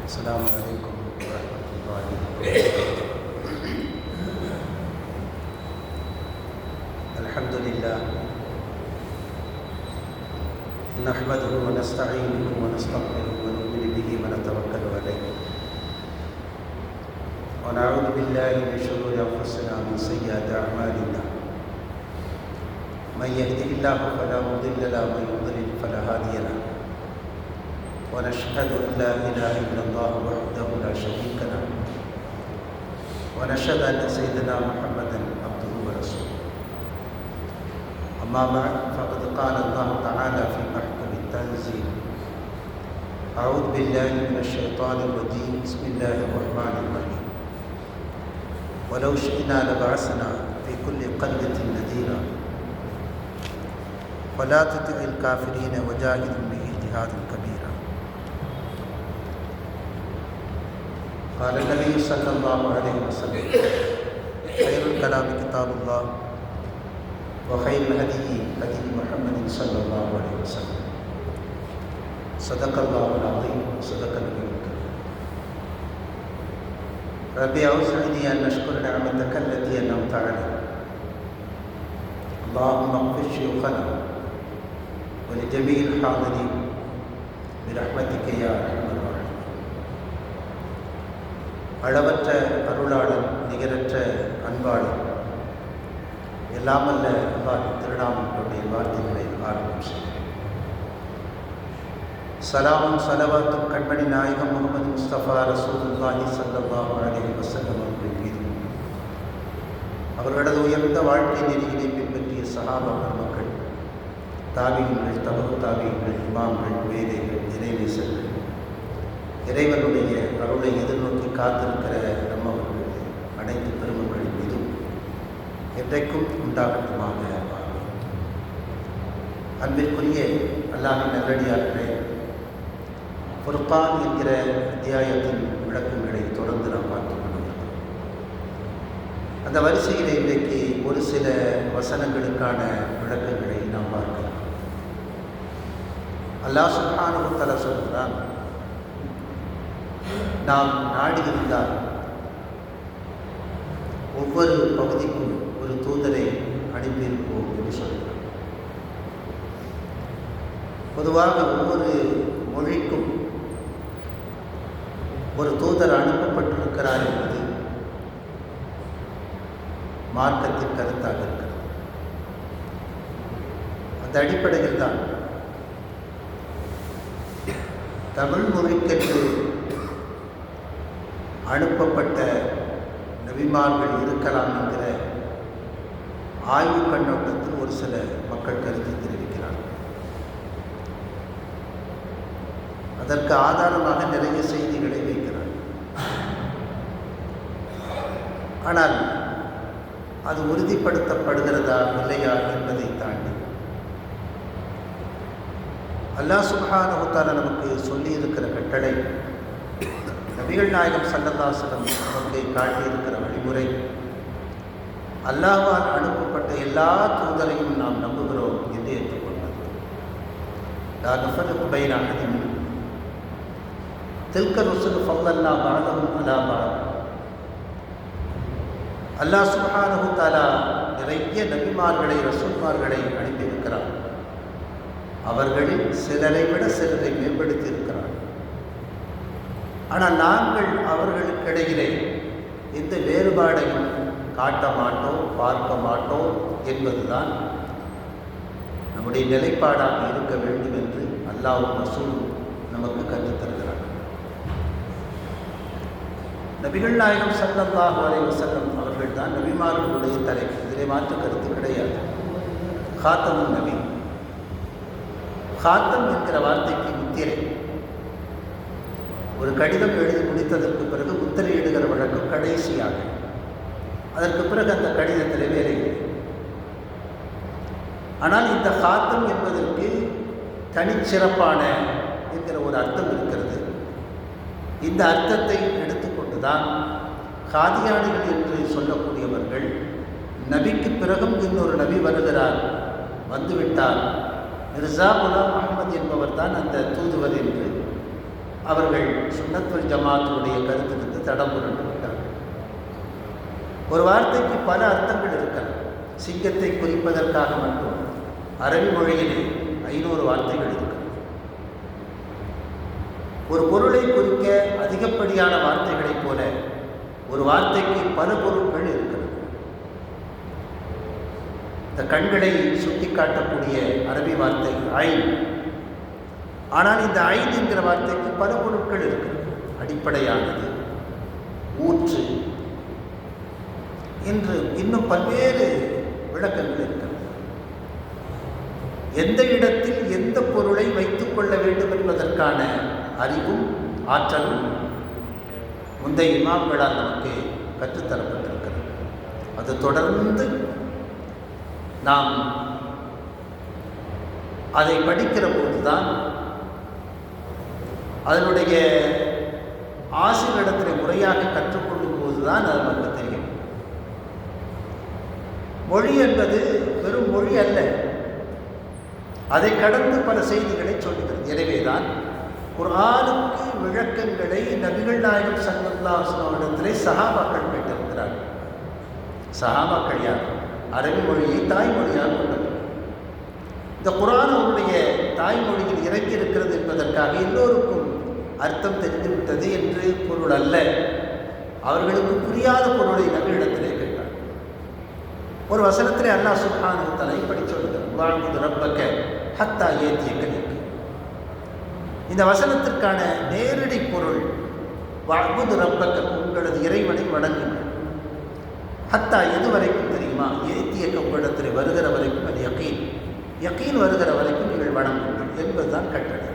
السلام عليكم ورحمة الله وبركاته. الحمد لله نحمده ونستعينه ونستغفره ونؤمن به ونتوكل عليه ونعوذ بالله من شرور أنفسنا ومن سيئات أعمالنا. من يهده الله فلا مضل له ومن يضلل فلا هادي له. ونشهد أن لا إله إلا الله وحده لا شريك له ونشهد أن سيدنا محمدا عبده ورسوله. أما بعد فقد قال الله تعالى في محكم التنزيل: أعوذ بالله من الشيطان الرجيم، بسم الله الرحمن الرحيم. ولو شئنا لبعثنا في كل قرية نذيرا فلا تطع الكافرين وجاهدهم به جهادا كبيرا. قال النبي صلى الله عليه وسلم: خير الكلام كتاب الله وخير الهدي هدي محمد صلى الله عليه وسلم. صدق الله العظيم وصدق النبي الكريم. ربي أوزعني أن أشكر نعمتك التي أنعمت علي. اللهم اغفر شيوخنا ولجميع الحاضرين برحمتك يا أرحم الراحمين. அளவற்ற அருளாளன், நிகரற்ற அன்பாளன், எல்லாமல்ல அல்லாஹ்வின் திருநாமங்களுடைய வார்த்தைகளை ஆரம்பம் செய்கிறேன். சலாமும் சலவாத்தும் கண்மணி நாயகம் முகமது முஸ்தபா ரசூலுல்லாஹி ஸல்லல்லாஹு அலைஹி வஸல்லம் அவர்கள் மீதும், அவர்களது உயர்ந்த வாழ்க்கை நெறியினை பின்பற்றிய சஹாபா பெருமக்கள், தாபீன்கள், தபு தாபீன்கள், இமாம்கள், வேதைகள், இறைநேசர்கள், இறைவனுடைய அருளை எதிர்நோக்கி காத்திருக்கிற நம்மவர்கள் அனைத்து பெருமக்களின் மீதும் என்றைக்கும் உண்டாகட்டுமாக. அன்பிற்குரிய அல்லாஹ்வின் நல்லடியார்களே, ஃபுர்கான் என்கிற அத்தியாயத்தின் விளக்கங்களை தொடர்ந்து நாம் பார்த்துக் கொண்டிருக்கிறோம். அந்த வரிசையில் இன்றைக்கு ஒரு சில வசனங்களுக்கான விளக்கங்களை நாம் பார்க்கலாம். அல்லாஹ் சுப்ஹானஹு வ தஆலா சொல்கிறான்: நாம் நாடியிருந்தால் ஒவ்வொரு பகுதிக்கும் ஒரு தூதரை அனுப்பியிருப்போம் என்று சொல்கிறார். பொதுவாக ஒவ்வொரு மொழிக்கும் ஒரு தூதர் அனுப்பப்பட்டிருக்கிறார் என்பது மார்க்கத்தின் கருத்தாக இருக்கிறது. அந்த அடிப்படையில் தான் தமிழ் மொழிக்கென்று அனுப்பப்பட்ட நபிமார்கள் இருக்கலாம் என்கிற ஆய்வு கண்ணோட்டத்தில் ஒரு சில மக்கள் கருத்து தெரிவிக்கிறார்கள். அதற்கு ஆதாரமாக நிறைய செய்திகளை வைக்கிறார். ஆனால் அது உறுதிப்படுத்தப்படுகிறதா இல்லையா என்பதை தாண்டி அல்லாஹ் சுப்ஹானஹு வ தஆலா நமக்கு சொல்லியிருக்கிற கட்டளை, நபிகள் நாயகம் ஸல்லல்லாஹு அலைஹி வஸல்லம் நமக்கு காட்டியிருக்கிற வழிமுறை, அல்லாஹ்வால் அனுப்பப்பட்ட எல்லா தூதரையும் நாம் நம்புகிறோம் என்று ஏற்றுக்கொண்டது. லா நுஃபர்ரிகு பைன அஹதின் மின்ஹும் தில்க ருஸுலு ஃபல்லல்னா பஅதஹும் அலா பஅத். அல்லாஹ் சுப்ஹானஹு வ தஆலா நிறைய நபிமார்களை, ரசூல்மார்களை அனுப்பியிருக்கிறார். அவர்களில் சிலரை விட சிலரை மேம்படுத்தி இருக்கிறார். ஆனால் நாங்கள் அவர்களுக்கிடையிலே எந்த வேறுபாடையும் காட்ட மாட்டோம், பார்க்க மாட்டோம் என்பதுதான் நம்முடைய நிலைப்பாடாக இருக்க வேண்டும் என்று அல்லாஹ்வும் ரசூலும் நமக்கு கற்றுத்தருகிறார். நபிகள் நாயகம் ஸல்லல்லாஹு அலைஹி வஸல்லம் அவர்கள் தான் நபிமார்களுடைய தலைவர். இதிலே மாற்று கருத்து கிடையாது. காத்தமுன் நபி, காத்தம் என்கிற வார்த்தைக்கு முத்திரை. ஒரு கடிதம் எழுதி முடித்ததற்கு பிறகு முத்திரையிடுகிற வழக்கம் கடைசியாக. அதற்கு பிறகு அந்த கடிதத்தில் வேலை இல்லை. ஆனால் இந்த காத்தம் என்பதற்கு தனிச்சிறப்பான என்கிற ஒரு அர்த்தம் இருக்கிறது. இந்த அர்த்தத்தை எடுத்துக்கொண்டுதான் காதியானிகள் என்று சொல்லக்கூடியவர்கள், நபிக்கு பிறகும் இன்னொரு நபி வருகிறார், வந்துவிட்டார், மிர்சா குலாம் அஹ்மத் என்பவர் தான் அந்த தூதுவர் என்று அவர்கள் சுன்னத்துல் ஜமாத்துடைய கருத்திலிருந்து தடம் புரண்டு விட்டார்கள். ஒரு வார்த்தைக்கு பல அர்த்தங்கள் இருக்கிறது. சிங்கத்தை குறிப்பதற்காக மட்டும் அரபி மொழியிலே 500 வார்த்தைகள் இருக்கிறது. ஒரு பொருளை குறிக்க அதிகப்படியான வார்த்தைகளைப் போல ஒரு வார்த்தைக்கு பல பொருட்கள் இருக்கிறது. இந்த கண்களை சுட்டி காட்டக்கூடிய அரபி வார்த்தை ஐன். ஆனால் இந்த ஐன் என்கிற வார்த்தைக்கு பல பொருட்கள் இருக்கிறது. அடிப்படையானது, ஊற்று என்று இன்னும் பல்வேறு விளக்கங்கள் இருக்கிறது. எந்த இடத்தில் எந்த பொருளை வைத்துக் கொள்ள வேண்டும் என்பதற்கான அறிவும் ஆற்றலும் முந்தைய இமாம்களால் நமக்கு கற்றுத்தரப்பட்டிருக்கிறது. அது தொடர்ந்து நாம் அதை படிக்கிற போதுதான் அதனுடைய ஆசிரியரிடத்தில் முறையாக கற்றுக்கொள்ளும் போதுதான் அது நமக்கு தெரியும். மொழி என்பது வெறும் மொழி அல்ல, அதை கடந்து பல செய்திகளை சொல்லுகிறது. எனவேதான் குர்ஆனுக்கு விளக்கங்களை நபிகள் நாயகம் ஸல்லல்லாஹு அலைஹி வஸல்லம் இடத்திலே சஹாபாக்கள் கேட்டிருக்கிறார்கள். சஹாபாக்கள் யார்? அரபி மொழியை தாய்மொழியாக கொண்டவர். இந்த குர்ஆன் அவருடைய தாய்மொழியில் இறங்கி இருக்கிறது என்பதற்காக எல்லோருக்கும் அர்த்தம் தெரிந்துவிட்டது என்று பொருள் அல்ல. அவர்களுக்கு புரியாத பொருளை நபியிடத்திலே கேட்டார். ஒரு வசனத்திலே அல்லாஹ் சுப்ஹானஹு வ தஆலா இப்படி சொல்கிறார், வஅபுது ரப்பக ஹத்தா யஅதியக யகீன். இந்த வசனத்திற்கான நேரடி பொருள் வஅபுது ரப்பக, உங்களது இறைவனை வணங்குங்கள். ஹத்தா எது வரைக்கும் தெரியுமா? யஅதியக, உங்களிடத்தில் வருகிற வரைக்கும். அது யகீன். யகீன் வருகிற வரைக்கும் நீங்கள் வணங்குங்கள் என்பதுதான் கட்டளை.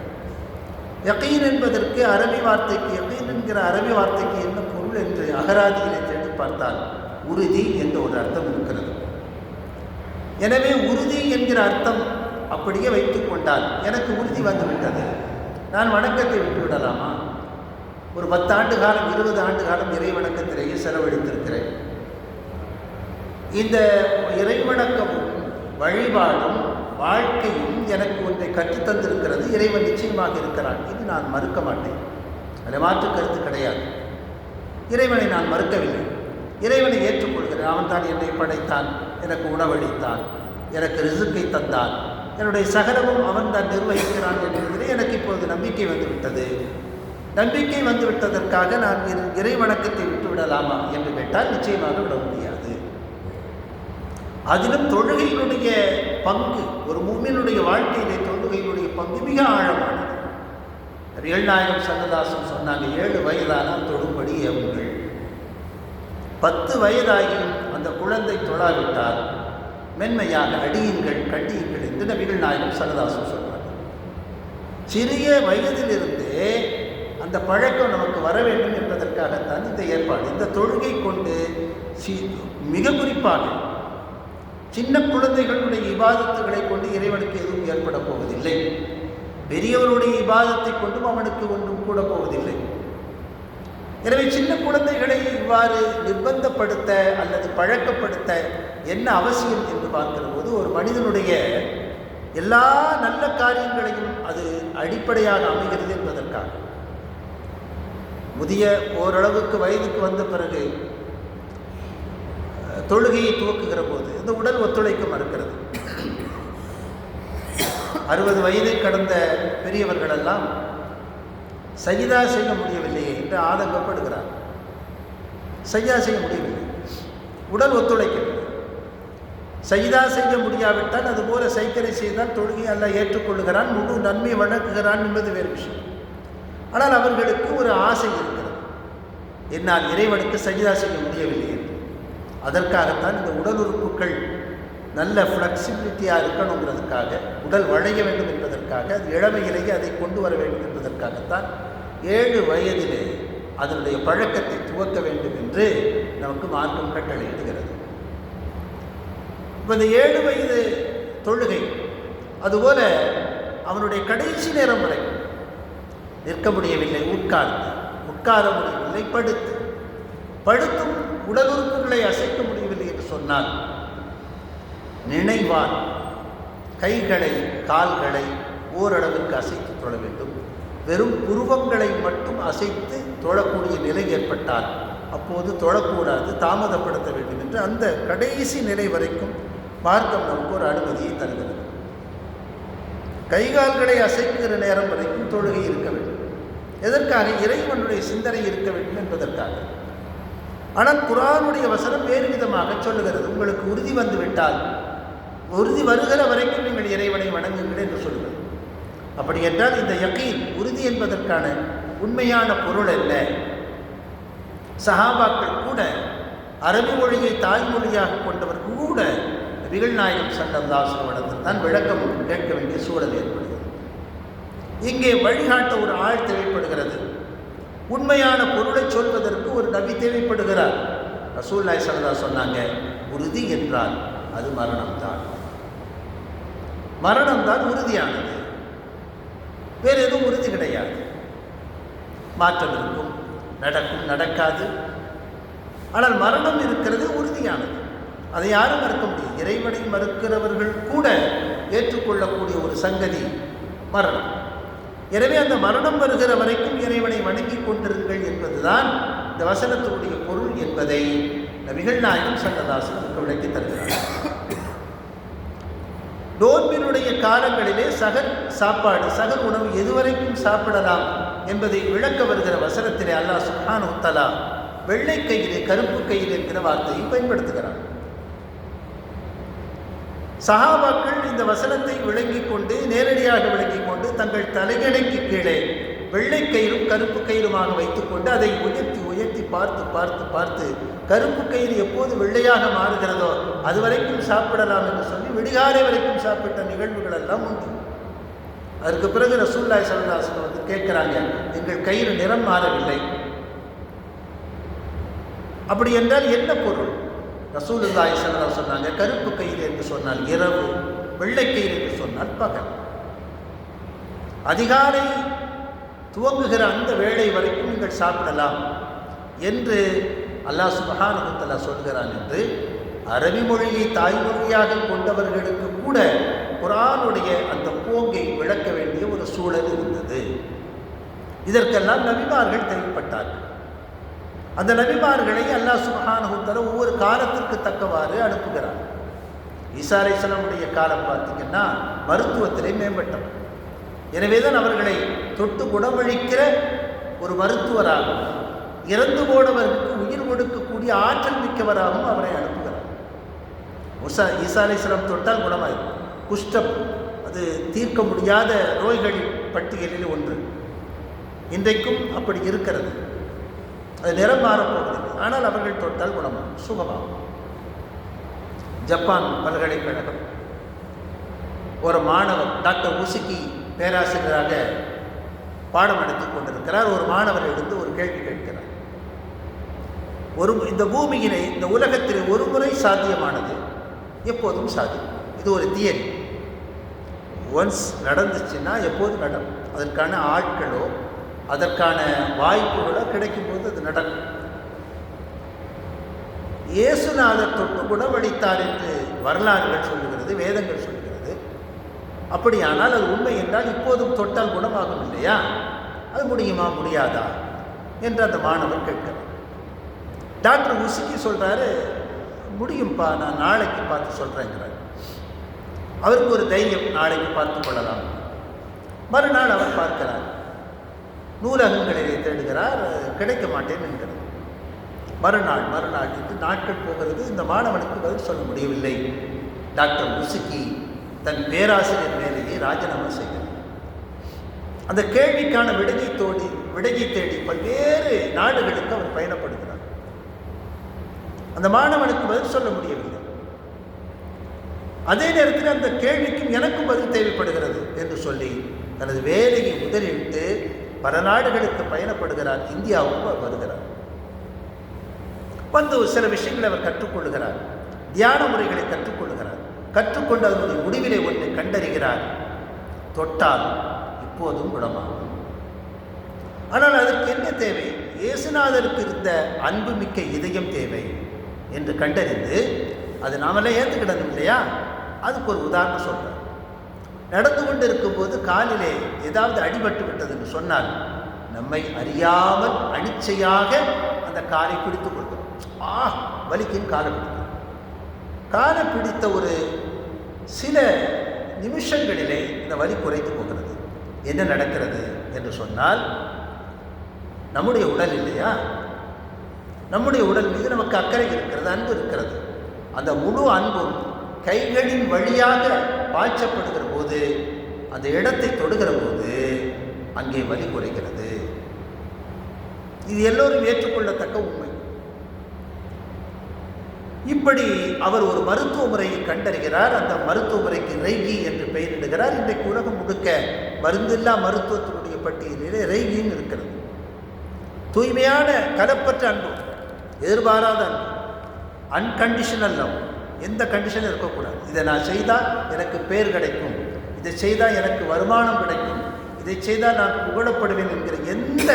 யகீன் என்பதற்கு அரபி வார்த்தைக்கு, யகீன் என்கிற அரபி வார்த்தைக்கு என்ன பொருள் என்று அகராதிகளை தேடி பார்த்தால் உறுதி என்ற ஒரு அர்த்தம் இருக்கிறது. எனவே உறுதி என்கிற அர்த்தம் அப்படியே வைத்துக் கொண்டால் எனக்கு உறுதி வந்துவிட்டது, நான் வணக்கத்தை விட்டுவிடலாமா? ஒரு 10 ஆண்டு காலம் 20 ஆண்டு காலம் இறை வணக்கத்திலேயே செலவழித்திருக்கிறேன். இந்த இறைவணக்கமும் வழிபாடும் வாழ்க்கையும் எனக்கு ஒன்றை கற்றுத்தந்திருக்கிறது. இறைவன் நிச்சயமாக இருக்கிறான், இது நான் மறுக்க மாட்டேன். அதில் மாற்று கருத்து கிடையாது. இறைவனை நான் மறுக்கவில்லை, இறைவனை ஏற்றுக்கொள்கிறேன். அவன் தான் என்னை படைத்தான், எனக்கு உணவளித்தான், எனக்கு ரிசுக்கை தந்தான், என்னுடைய சகலமும் அவன் தான் நிர்வகிக்கிறான் என்பதிலே எனக்கு இப்போது நம்பிக்கை வந்துவிட்டது. நம்பிக்கை வந்துவிட்டதற்காக நான் இறை வணக்கத்தை விட்டுவிடலாமா என்று கேட்டால் நிச்சயமாக விட முடியாது. அதிலும் தொழுகையினுடைய பங்கு, ஒரு முஃமினுடைய வாழ்க்கையிலே தொழுகையினுடைய பங்கு மிக ஆழமானது. நபிகள் நாயகம் ஸல்லல்லாஹு அலைஹி வஸல்லம் சொன்னாங்க, 7 வயதானால் தொழும்படி ஏவுங்கள். 10 வயதாகியும் அந்த குழந்தை தொழாவிட்டால் மென்மையாக அடியுங்கள், கண்டியுங்கள் என்று நபிகள் நாயகம் ஸல்லல்லாஹு அலைஹி வஸல்லம் சொன்னாங்க. சிறிய வயதிலிருந்தே அந்த பழக்கம் நமக்கு வர வேண்டும் என்பதற்காகத்தான் இந்த ஏற்பாடு. இந்த தொழுகை கொண்டு மிக குறிப்பாக சின்ன குழந்தைகளுடைய இபாதத்துகளை கொண்டு இறைவனுக்கு எதுவும் ஏற்பட போவதில்லை. பெரியவருடைய இபாதத்தை கொண்டும் அவனுக்கு ஒன்றும் கூட போவதில்லை. எனவே சின்ன குழந்தைகளை இவ்வாறு நிர்பந்தப்படுத்த அல்லது பழக்கப்படுத்த என்ன அவசியம் என்று பார்க்கிற போது, ஒரு மனிதனுடைய எல்லா நல்ல காரியங்களையும் அது அடிப்படையாக அமைகிறது என்பதற்காக. முதிய ஓரளவுக்கு வயதுக்கு வந்த பிறகு தொழுகையை துவக்குகிற போது இந்த உடல் ஒத்துழைக்க மறுக்கிறது. 60 வயதை கடந்த பெரியவர்களெல்லாம் சஜிதா செய்ய முடியவில்லையே என்று ஆதங்கப்படுகிறார். சஜிதா செய்ய முடியவில்லை, உடல் ஒத்துழைக்கவில்லை. சஜிதா செய்ய முடியாவிட்டால் அதுபோல சைக்கிளை செய்தால் தொழுகை அல்லாஹ் ஏற்றுக்கொள்கிறான், முழு நன்மை வழங்குகிறான் என்பது வேறு விஷயம். ஆனால் அவர்களுக்கு ஒரு ஆசை இருக்கிறது, என்னால் இறைவனுக்கு சஜிதா செய்ய முடியவில்லை என்று. அதற்காகத்தான் இந்த உடல் உறுப்புகள் நல்ல ஃப்ளெக்சிபிலிட்டியாக இருக்கணுங்கிறதுக்காக, உடல் வளைய வேண்டும் என்பதற்காக, அது இளமையிலேயே அதை கொண்டு வர வேண்டும் என்பதற்காகத்தான் 7 வயதிலே அதனுடைய பழக்கத்தை துவக்க வேண்டும் என்று நமக்கு மார்க்கம் கட்டளையிடுகிறது. இப்போ இந்த 7 வயது தொழுகை அதுபோல அவனுடைய கடைசி நேரம் வரை நிற்க முடியவில்லை, உட்கார முடியவில்லை, படுத்தும் உடல் உறுப்புகளை அசைக்க முடியவில்லை என்று சொன்னால் நினைவால் கைகளை கால்களை ஓரளவுக்கு அசைத்து தொழ வேண்டும். வெறும் புருவங்களை மட்டும் அசைத்து தொழக்கூடிய நிலை ஏற்பட்டால் அப்போது தொழக்கூடாது, தாமதப்படுத்த வேண்டும் என்று அந்த கடைசி நிலை வரைக்கும் மார்க்கம் நமக்கு ஒரு அனுமதியை தருகிறது. கைகால்களை அசைக்கிற நேரம் வரைக்கும் தொழுகை இருக்க வேண்டும். எதற்காக? இறைவனுடைய சிந்தனை இருக்க வேண்டும் என்பதற்காக. ஆனால் குர்ஆனுடைய வசனம் வேறு விதமாக சொல்லுகிறது. உங்களுக்கு உறுதி வந்துவிட்டால், உறுதி வருகிற வரைக்கும் நீங்கள் இறைவனை வணங்குங்கள் என்று சொல்லுங்கள். அப்படி என்றால் இந்த யகீன், உறுதி என்பதற்கான உண்மையான பொருள் என்ன? சஹாபாக்கள் கூட, அரபி மொழியை தாய்மொழியாக கொண்டவர்கள் கூட நபிகள் நாயகம் ஸல்லல்லாஹு அலைஹி வஸல்லம் தான் விளக்கம் கேட்க வேண்டிய சூழல் ஏற்படுகிறது. இங்கே வழிகாட்ட ஒரு ஆள் தேவைப்படுகிறது. உண்மையான பொருளை சொல்வதற்கு ஒரு நபி தேவைப்படுகிறார். ரசூலுல்லாஹி ஸல்லல்லாஹு அலைஹி வஸல்லம் சொன்னாங்க, உறுதி என்றால் அது மரணம்தான். மரணம்தான் உறுதியானது, வேறு எதுவும் உறுதி கிடையாது. மாற்றம் இருக்கும், நடக்கும், நடக்காது. ஆனால் மரணம் இருக்கிறது, உறுதியானது. அதை யாரும் மறுக்க முடியும். இறைவனை மறுக்கிறவர்கள் கூட ஏற்றுக்கொள்ளக்கூடிய ஒரு சங்கதி மரணம். எனவே அந்த மரணம் வருகிற வரைக்கும் இறைவனை வணங்கி கொண்டிருங்கள் என்பதுதான் இந்த வசனத்தினுடைய பொருள் என்பதை நபிகள் நாயகம் ஸல்லல்லாஹு அலைஹி வஸல்லம் விளக்கி தருகிறார். நோன்பினுடைய காலங்களிலே சகர் சாப்பாடு, சகர் உணவு எதுவரைக்கும் சாப்பிடலாம் என்பதை விளக்க வருகிற வசனத்திலே அல்லாஹ் சுப்ஹானஹு வ தஆலா வெள்ளை கயிறு, கருப்பு கயிறு என்கிற வார்த்தையை பயன்படுத்துகிறார். சஹாபாக்கள் இந்த வசனத்தை விளங்கிக் கொண்டு, நேரடியாக விளங்கிக் கொண்டு, தங்கள் தலைகணைக்கு கீழே வெள்ளை கயிறும் கருப்பு கயிறுமாக வைத்துக்கொண்டு அதை உயர்த்தி உயர்த்தி பார்த்து பார்த்து பார்த்து கருப்பு கயிறு எப்போது வெள்ளையாக மாறுகிறதோ அது வரைக்கும் சாப்பிடலாம் என்று சொல்லி விடிகாலை வரைக்கும் சாப்பிட்ட நிகழ்வுகள் எல்லாம் உண்டு. அதற்கு பிறகு ரசூலுல்லாஹி ஸல்லல்லாஹு அலைஹி வஸல்லம் வந்து கேட்கிறாங்க, எங்கள் கயிறு நிறம் மாறவில்லை. அப்படி என்றால் என்ன பொருள்? ரசூலுல்லாஹி ஸல்லல்லாஹு அலைஹி வஸல்லம் சொன்னாங்க, கருப்பு கயிறு என்று சொன்னால் இரவு, வெள்ளை கயிறு என்று சொன்னால் பகல். அதிகாலை துவங்குகிற அந்த வேளை வரைக்கும் நீங்கள் சாப்பிடலாம் என்று அல்லாஹ் சுப்ஹானஹு வ தஆலா சொல்கிறான் என்று அரபி மொழியை தாய்மொழியாக கொண்டவர்களுக்கு கூட குர்ஆனுடைய அந்த போங்கை விளக்க வேண்டிய ஒரு சூழல் இருந்தது. இதற்கெல்லாம் நபிமார்கள் தேவைப்பட்டார்கள். அந்த நபிமார்களை அல்லாஹ் சுப்ஹானஹு வ தஆலா ஒவ்வொரு காலத்திற்கு தக்கவாறு அனுப்புகிறார். ஈசா அலைஹிஸ்ஸலாமுடைய காலம் பார்த்தீங்கன்னா மருத்துவத்திலே மேம்பட்டவர். எனவே தான் அவர்களை தொட்டு குணமளிக்கிற ஒரு மருத்துவராகவும், இறந்து போனவர்களுக்கு உயிர் கொடுக்கக்கூடிய ஆற்றல் மிக்கவராகவும் அவரை அனுப்புகிறார். ஈசா அலைஹிஸ்ஸலாம் தொட்டால் குணமாயிருக்கும். குஷ்டம் அது தீர்க்க முடியாத நோய்களின் பட்டியலில் ஒன்று. இன்றைக்கும் அப்படி இருக்கிறது. அது நிறம் மாறப்போவதில்லை. ஆனால் அவர்கள் தொட்டால் குணமாகும், சுகமாகும். ஜப்பான் பல்கலைக்கழகம் ஒரு மாணவர் டாக்டர் உசுகி பேராசிரியராக பாடம் எடுத்துக் கொண்டிருக்கிறார். ஒரு மாணவர் எடுத்து ஒரு கேள்வி கேட்கிறார். இந்த பூமியினை, இந்த உலகத்தில் ஒரு முறை சாத்தியமானது எப்போதும் சாத்தியம். இது ஒரு தியரி. ஒன்ஸ் நடந்துச்சுன்னா எப்போதும் நடக்கும். அதற்கான ஆட்களோ அதற்கான வாய்ப்புகளோ கிடைக்கும் போது அது நடக்கும். இயேசுநாதர் தொட்டு குணமளித்தார் என்று வரலாறுகள் சொல்லுகிறது, வேதங்கள் சொல்லுகிறது. அப்படியானால் அது உண்மை என்றால் இப்போதும் தொட்டால் குணமாகும் இல்லையா? அது முடியுமா முடியாதா என்று அந்த மாணவர் கேட்கிறார். டாக்டர் உசுகி சொல்கிறாரு, முடியும்ப்பா, நான் நாளைக்கு பார்த்து சொல்கிறேங்கிறார். அவருக்கு ஒரு தைரியம், நாளைக்கு பார்த்து கொள்ளலாம். மறுநாள் அவர் பார்க்கிறார், நூலகங்களிலே தேடுகிறார், கிடைக்க மாட்டேன் என்கிறார். மறுநாள் இது நாட்கள் போகிறது. இந்த மாணவனுக்கு பதில் சொல்ல முடியவில்லை. டாக்டர் உசுகி தன் பேராசிரியர் வேலையை ராஜினாமா செய்கிறார். அந்த கேள்விக்கான விடையை தேடி பல்வேறு நாடுகளுக்கு அவர் பயணப்படுகிறார். அந்த மாணவனுக்கு பதில் சொல்ல முடியவில்லை. அதே நேரத்தில் அந்த கேள்விக்கும் எனக்கும் பதில் தேவைப்படுகிறது என்று சொல்லி தனது வேலையை முதலிட்டு பல நாடுகளுக்கு பயணப்படுகிறார். இந்தியாவுக்கு அவர் வருகிறார். வந்து சில விஷயங்களை அவர் கற்றுக்கொள்கிறார். தியான முறைகளை கற்றுக்கொள்கிறார். கற்றுக்கொண்டு அதனுடைய முடிவிலே ஒன்றை கண்டறிகிறார். தொட்டால் இப்போதும் குணமாகும். ஆனால் அதற்கு என்ன தேவை? இயேசுநாதருக்கு இருந்த அன்புமிக்க இதயம் தேவை என்று கண்டறிந்து, அது நாமெல்லாம் ஏற்றுக்கிடணும் இல்லையா? அதுக்கு ஒரு உதாரணம் சொல்கிறார். நடந்து கொண்டு இருக்கும்போது காலிலே ஏதாவது அடிபட்டு விட்டது என்று சொன்னால் நம்மை அறியாமல் அனிச்சையாக அந்த காலை பிடித்து கொள்கிறோம். வலிக்கும் காலை பிடிக்கும். காலை பிடித்த ஒரு சில நிமிஷங்களிலே இந்த வலி குறைத்து போகிறது. என்ன நடக்கிறது என்று சொன்னால், நம்முடைய உடல் இல்லையா, நம்முடைய உடல் மீது நமக்கு அக்கறை இருக்கிறது, அன்பு இருக்கிறது. அந்த முழு அன்பும் கைகளின் வழியாக பாய்ச்சப்படுகிற போது, அந்த இடத்தை தொடுகிற போது அங்கே வலி குறைகிறது. இது எல்லோரும் ஏற்றுக்கொள்ளத்தக்க உண்மை. இப்படி அவர் ஒரு மருத்துவ முறையை கண்டறிகிறார். அந்த மருத்துவ முறைக்கு ரெய்கி என்று பெயரிடுகிறார். இன்றைக்கு உலகம் முழுக்க மருந்தில்லா மருத்துவத்தினுடைய பட்டியலிலே ரெய்கின்னு இருக்கிறது. தூய்மையான கலப்பற்ற அன்பு, எதிர்பாராத அன்பு, அன்கண்டிஷனல் லவ். எந்த கண்டிஷனும் இருக்கக்கூடாது. இதை நான் செய்தால் எனக்கு பேர் கிடைக்கும், இதை செய்தால் எனக்கு வருமானம் கிடைக்கும், இதை செய்தால் நான் புகழப்படுவேன் என்கிற எந்த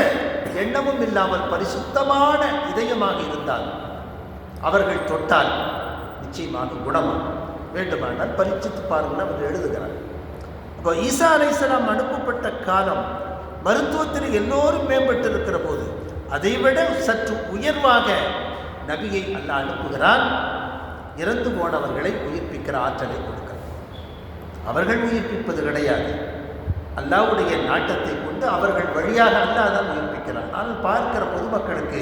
எண்ணமும் இல்லாமல் பரிசுத்தமான இதயமாக இருந்தால் அவர்கள் தொட்டால் நிச்சயமாக குணமாகும். வேண்டுமானால் பரீட்சித்து பாருங்கள் அவர் எழுதுகிறார். அப்போ ஈசா அலைஹிஸ்ஸலாம் அனுப்பப்பட்ட காலம் மருத்துவத்தில் எல்லோரும் மேம்பட்டு இருக்கிற போது அதைவிட சற்று உயர்வாக நபியை அல்லாஹ் அனுப்புகிறான். இறந்து போனவர்களை உயிர்ப்பிக்கிற ஆற்றலை கொடுக்கிறார். அவர்கள் உயிர்ப்பிப்பது கிடையாது, அல்லாஹ்வுடைய நாட்டத்தை கொண்டு அவர்கள் வழியாக அல்லாஹ் தான் உயிர்ப்பிக்கிறார். ஆனால் பார்க்கிற பொதுமக்களுக்கு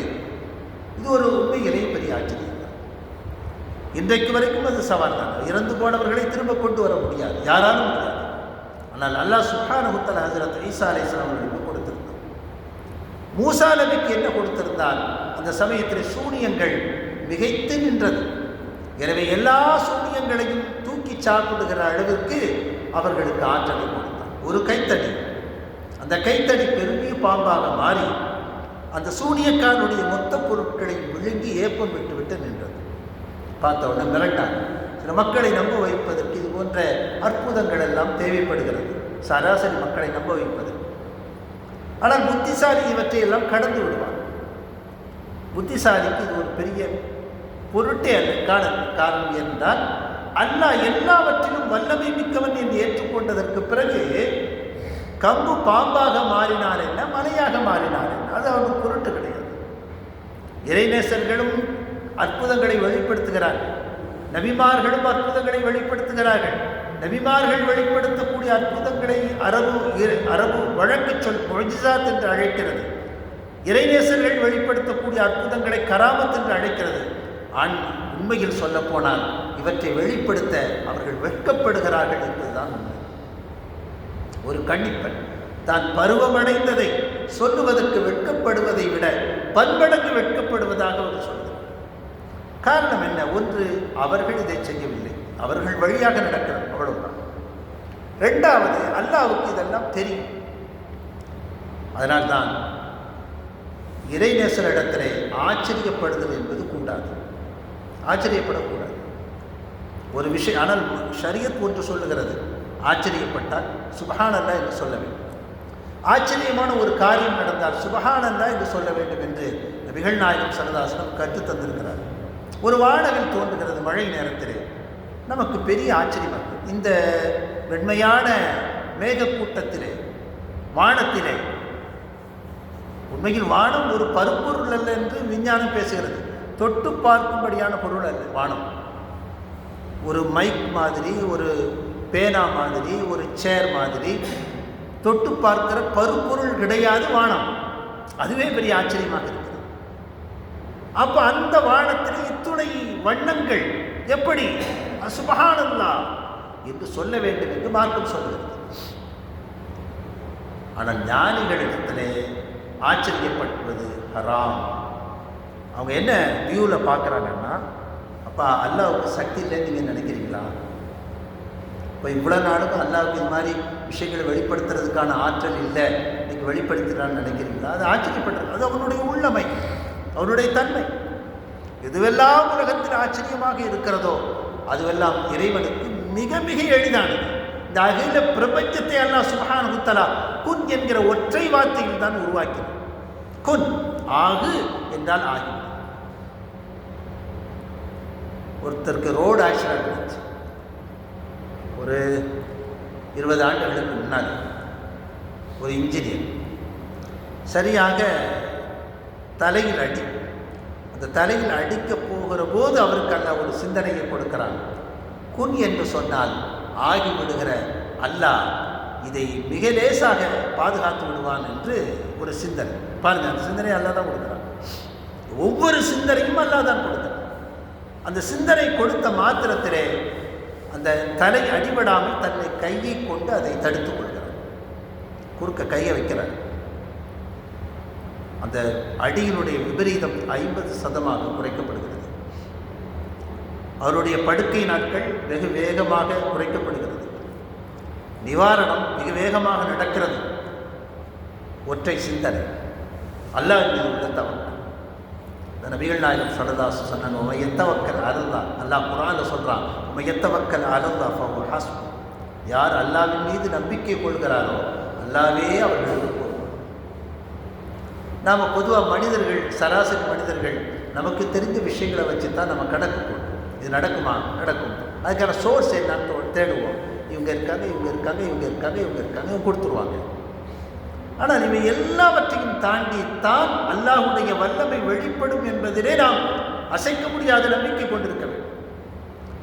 இது ஒரு உண்மையிலேயே பெரிய ஆச்சரியம். இன்றைக்கு வரைக்கும் அது சவால் தான். இறந்து போனவர்களை திரும்ப கொண்டு வர முடியாது, யாராலும் முடியாது. ஆனால் அல்லாஹ் சுப்ஹானஹு வ தஆலா ஹஜ்ரத் ஈசா அலைஹிஸ்ஸலாம் அவர்களுக்கு கொடுத்திருந்தார். மூசா நபிக்கு என்ன கொடுத்திருந்தால், அந்த சமயத்தில் சூனியங்கள் மிகைத்து நின்றது. எனவே எல்லா சூனியங்களையும் தூக்கி சாப்பிடுகிற அளவிற்கு அவர்களுக்கு ஆற்றலை கொடுத்தார். ஒரு கைத்தடி, அந்த கைத்தடி பெருமிய பாம்பாக மாறி அந்த சூனியக்காரனுடைய மொத்த பொருட்களை விழுங்கி ஏப்பம் விட்டு நின்றது. பார்த்த உடனே மிரட்டாங்க. சில மக்களை நம்ப வைப்பதற்கு இது போன்ற அற்புதங்கள் எல்லாம் தேவைப்படுகிறது, சராசரி மக்களை நம்ப வைப்பது. ஆனால் புத்திசாலி இவற்றையெல்லாம் கடந்து விடுவார். புத்திசாலிக்கு இது ஒரு பெரிய பொருட்டே அல்ல. காரணம் என்றால் அல்லாஹ் எல்லாவற்றிலும் வல்லமை மிக்கவன் என்று ஏற்றுக்கொண்டதற்கு பிறகு கம்பு பாம்பாக மாறினார் என்ன, மலையாக மாறினார் என்ன, அது அவனுக்கு பொருட்டு கிடையாது. இறைநேசர்களும் அற்புதங்களை வெளிப்படுத்துகிறார்கள், நபிமார்களும் அற்புதங்களை வெளிப்படுத்துகிறார்கள். நபிமார்கள் வெளிப்படுத்தக்கூடிய அற்புதங்களை அரபு வழக்கு சொல் முஅ்ஜிஸாத் என்று அழைக்கிறது. இறைநேசர்கள் வெளிப்படுத்தக்கூடிய அற்புதங்களை கராமத் என்று அழைக்கிறது. உண்மையில் சொல்ல போனால் இவற்றை வெளிப்படுத்த அவர்கள் வெட்கப்படுகிறார்கள் என்பதுதான் உண்மை. ஒரு கன்னிப்பெண் தான் பருவமடைந்ததை சொல்லுவதற்கு வெட்கப்படுவதை விட பன்மடங்கு வெட்கப்படுவதாக அவர் சொல்கிறார். காரணம் என்ன? ஒன்று, அவர்கள் இதை செய்யவில்லை, அவர்கள் வழியாக நடக்கிறது, அவ்வளவுதான். இரண்டாவது, அல்லாஹ்வுக்கு இதெல்லாம் தெரியும். அதனால்தான் இறைநேசரிடத்திலே ஆச்சரியப்படுதல் என்பது கூடாது, ஆச்சரியப்படக்கூடாது ஒரு விஷயம். ஆனால் ஷரியத் ஒன்று சொல்லுகிறது, ஆச்சரியப்பட்டால் சுப்ஹானல்லாஹ் என்று சொல்ல வேண்டும். ஆச்சரியமான ஒரு காரியம் நடந்தால் சுப்ஹானல்லாஹ் என்று சொல்ல வேண்டும் என்று நபிகள் நாயகம் ஸல்லல்லாஹு அலைஹி வஸல்லம் கற்றுத் தந்திருக்கிறார். ஒரு வானவில் தோன்றுகிறது மழை நேரத்திலே, நமக்கு பெரிய ஆச்சரியம் இருக்கு. இந்த வெண்மையான மேகக்கூட்டத்திலே, வானத்திலே, உண்மையில் வானம் ஒரு பருப்பொருள் அல்ல என்று விஞ்ஞானம் பேசுகிறது. தொட்டு பார்க்கும்படியான பொருள் அல்ல வானம். ஒரு மைக் மாதிரி, ஒரு பேனா மாதிரி, ஒரு சேர் மாதிரி தொட்டு பார்க்கிற பருப்பொருள் கிடையாது வானம். அதுவே பெரிய ஆச்சரியமாக இருக்கிறது. அப்போ அந்த வானத்தில் இத்துணை வண்ணங்கள் எப்படி சுப்ஹானல்லாஹ் என்று சொல்ல வேண்டும் என்று மார்க்கம் சொல்கிறது. ஆனால் ஞானிகளிடத்திலே ஆச்சரியப்படுவது ஹராம். அவங்க என்ன வியூவில் பார்க்குறாங்கன்னா, அப்பா அல்லாஹ்வுக்கு சக்தி இல்லைன்னு நீங்கள் நினைக்கிறீங்களா? இப்போ இவ்வளோ நாளுக்கும் அல்லாஹ்வுக்கு இது மாதிரி விஷயங்களை வெளிப்படுத்துறதுக்கான ஆற்றல் இல்லை, நீங்கள் வெளிப்படுத்துகிறான்னு நினைக்கிறீங்களா? அது ஆச்சரியப்படுறது. அது அவனுடைய உள்ளமை, அவனுடைய தன்மை. எதுவெல்லாம் உலகத்தில் ஆச்சரியமாக இருக்கிறதோ அதுவெல்லாம் இறைவனுக்கு மிக மிக எளிதானது. இந்த அகில பிரபஞ்சத்தை அல்லாஹ் சுப்ஹானஹு வ தஆலா குன் என்கிற ஒற்றை வார்த்தையில் தான் உருவாக்கினார். குன், ஆகு என்றால் ஆகி. ஒருத்தருக்கு ரோடு ஆக்சிடென்ட் ஆச்சு. ஒரு 20 ஆண்டுகளுக்கு முன்னாடி ஒரு இன்ஜினியர் சரியாக தலையில் அடி, அந்த தலையில் அடிக்க போகிற போது அவருக்கு அல்ல ஒரு சிந்தனையை கொடுக்கிறான். குன் என்று சொன்னால் ஆகிவிடுகிற அல்லாஹ் இதை மிக லேசாக பாதுகாத்து விடுவான் என்று ஒரு சிந்தனை. பாருங்கள், அந்த சிந்தனை அல்லாஹ் தான் கொடுக்குறான். ஒவ்வொரு சிந்தனையும் அல்லாஹ் தான் கொடுக்குறான். அந்த சிந்தனை கொடுத்த மாத்திரத்திலே அந்த தலை அடிபடாமல் தன்னை கையை கொண்டு அதை தடுத்துக் கொள்கிறார். குறுக்க கையை வைக்கிறார். அந்த அடியினுடைய விபரீதம் 50% குறைக்கப்படுகிறது. அவருடைய படுக்கை நாட்கள் வெகு வேகமாக குறைக்கப்படுகிறது. நிவாரணம் மிக வேகமாக நடக்கிறது. ஒற்றை சிந்தனை, அல்லாஹ் மீது உள்ள தவக்கல். நபிகள் நாயகம் ஸல்லல்லாஹு அலைஹி வஸல்லம் சொன்னாங்க, யத்தவக்கல் அலல்லாஹ். அல்லாஹ் குர்ஆனில் சொல்றான், யத்தவக்கல் அலல்லாஹ் ஃபஹுவ ஹஸ்புஹ். யார் அல்லாஹ்வின் மீது நம்பிக்கை கொள்கிறாரோ அல்லாஹ்வே அவர்களுக்கு போதும். நாம் பொதுவாக மனிதர்கள், சராசரி மனிதர்கள், நமக்கு தெரிந்த விஷயங்களை வச்சு தான் நம்ம கணக்கு போடுவோம். இது நடக்குமா? நடக்கும். அதுக்கான சோர்ஸ் என்னன்னு தேடுவோம். இவங்க இருக்காங்க, இவங்க இருக்காங்க, இவங்க இருக்காங்க, இவங்க இருக்காங்க, இவங்க கொடுத்துருவாங்க. ஆனால் இவை எல்லாவற்றையும் தாண்டி தான் அல்லாஹுடைய வல்லமை வெளிப்படும் என்பதிலே நாம் அசைக்க முடியாத நம்பிக்கை கொண்டிருக்க வேண்டும்.